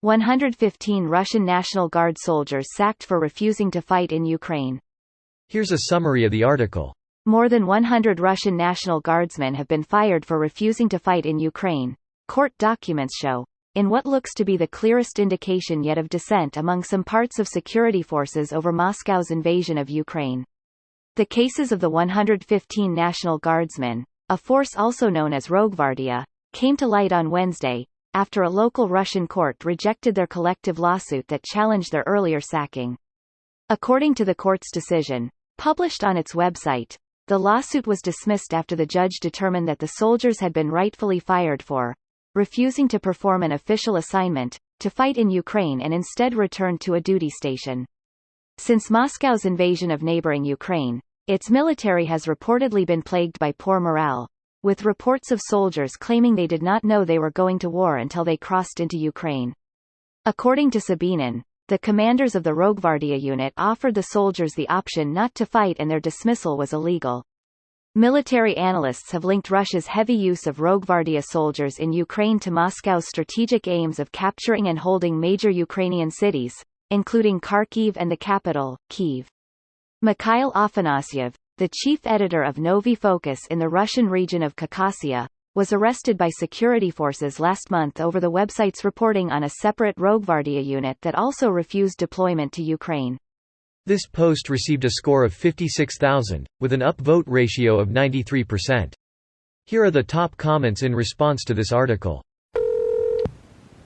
115 Russian National Guard soldiers sacked for refusing to fight in Ukraine. Here's a summary of the article. More than 100 Russian National Guardsmen have been fired for refusing to fight in Ukraine, court documents show, in what looks to be the clearest indication yet of dissent among some parts of security forces over Moscow's invasion of Ukraine. The cases of the 115 National Guardsmen, a force also known as Rogvardia, came to light on Wednesday, after a local Russian court rejected their collective lawsuit that challenged their earlier sacking. According to the court's decision, published on its website, the lawsuit was dismissed after the judge determined that the soldiers had been rightfully fired for refusing to perform an official assignment, to fight in Ukraine and instead returned to a duty station. Since Moscow's invasion of neighboring Ukraine, its military has reportedly been plagued by poor morale, with reports of soldiers claiming they did not know they were going to war until they crossed into Ukraine. According to Sabinin, the commanders of the Rogvardia unit offered the soldiers the option not to fight and their dismissal was illegal. Military analysts have linked Russia's heavy use of Rogvardia soldiers in Ukraine to Moscow's strategic aims of capturing and holding major Ukrainian cities, including Kharkiv and the capital, Kyiv. Mikhail Afanasyev, the chief editor of Novy Focus in the Russian region of Caucasia, was arrested by security forces last month over the website's reporting on a separate Rogvardia unit that also refused deployment to Ukraine. This post received a score of 56,000, with an upvote ratio of 93%. Here are the top comments in response to this article.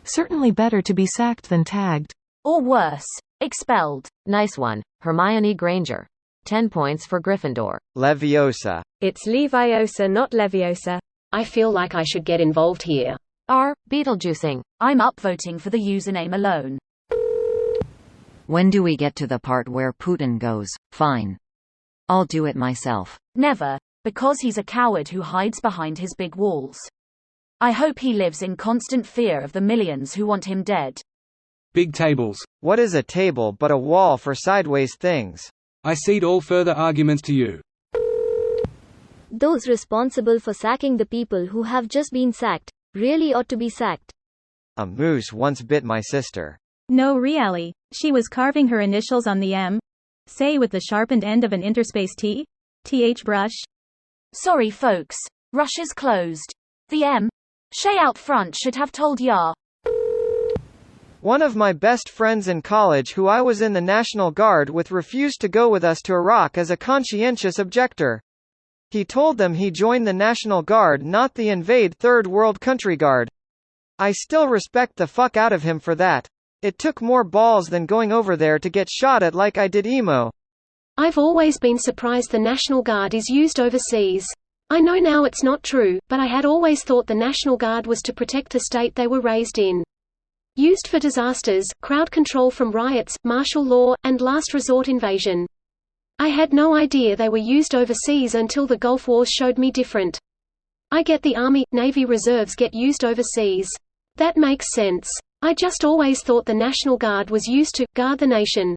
Certainly better to be sacked than tagged. Or worse, expelled. Nice one, Hermione Granger. 10 points for Gryffindor. Leviosa. It's Leviosa, not Leviosa. I feel like I should get involved here. R. Beetlejuicing. I'm upvoting for the username alone. When do we get to the part where Putin goes, fine, I'll do it myself? Never, because he's a coward who hides behind his big walls. I hope he lives in constant fear of the millions who want him dead. Big tables. What is a table but a wall for sideways things? I cede all further arguments to you. Those responsible for sacking the people who have just been sacked really ought to be sacked. A moose once bit my sister. No, really. She was carving her initials on the M. Say with the sharpened end of an interspace T? TH brush. Sorry folks, Russia's closed. The M. Shay out front should have told ya. One of my best friends in college who I was in the National Guard with refused to go with us to Iraq as a conscientious objector. He told them he joined the National Guard, not the invade third world country guard. I still respect the fuck out of him for that. It took more balls than going over there to get shot at like I did emo. I've always been surprised the National Guard is used overseas. I know now it's not true, but I had always thought the National Guard was to protect the state they were raised in. Used for disasters, crowd control from riots, martial law, and last resort invasion. I had no idea they were used overseas until the Gulf Wars showed me different. I get the Army, Navy reserves get used overseas. That makes sense. I just always thought the National Guard was used to guard the nation.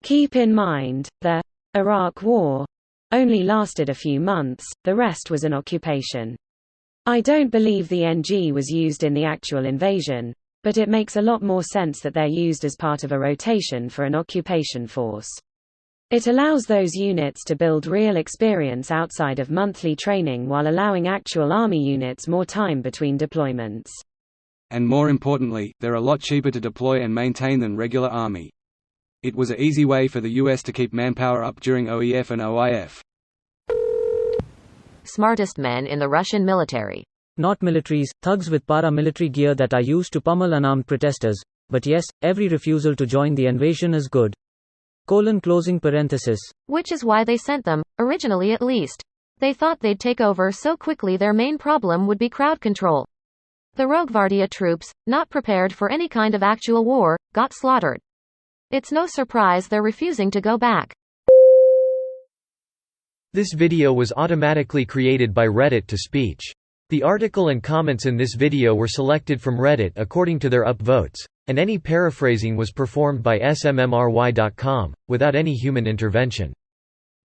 Keep in mind, the Iraq War only lasted a few months, the rest was an occupation. I don't believe the NG was used in the actual invasion, but it makes a lot more sense that they're used as part of a rotation for an occupation force. It allows those units to build real experience outside of monthly training while allowing actual Army units more time between deployments. And more importantly, they're a lot cheaper to deploy and maintain than regular Army. It was an easy way for the US to keep manpower up during OEF and OIF. Smartest men in the Russian military. Not militaries, thugs with paramilitary gear that are used to pummel unarmed protesters, but yes, every refusal to join the invasion is good. Closing parenthesis. Which is why they sent them, originally at least. They thought they'd take over so quickly their main problem would be crowd control. The Rogvardia troops, not prepared for any kind of actual war, got slaughtered. It's no surprise they're refusing to go back. This video was automatically created by Reddit to speech. The article and comments in this video were selected from Reddit according to their upvotes, and any paraphrasing was performed by smmry.com, without any human intervention.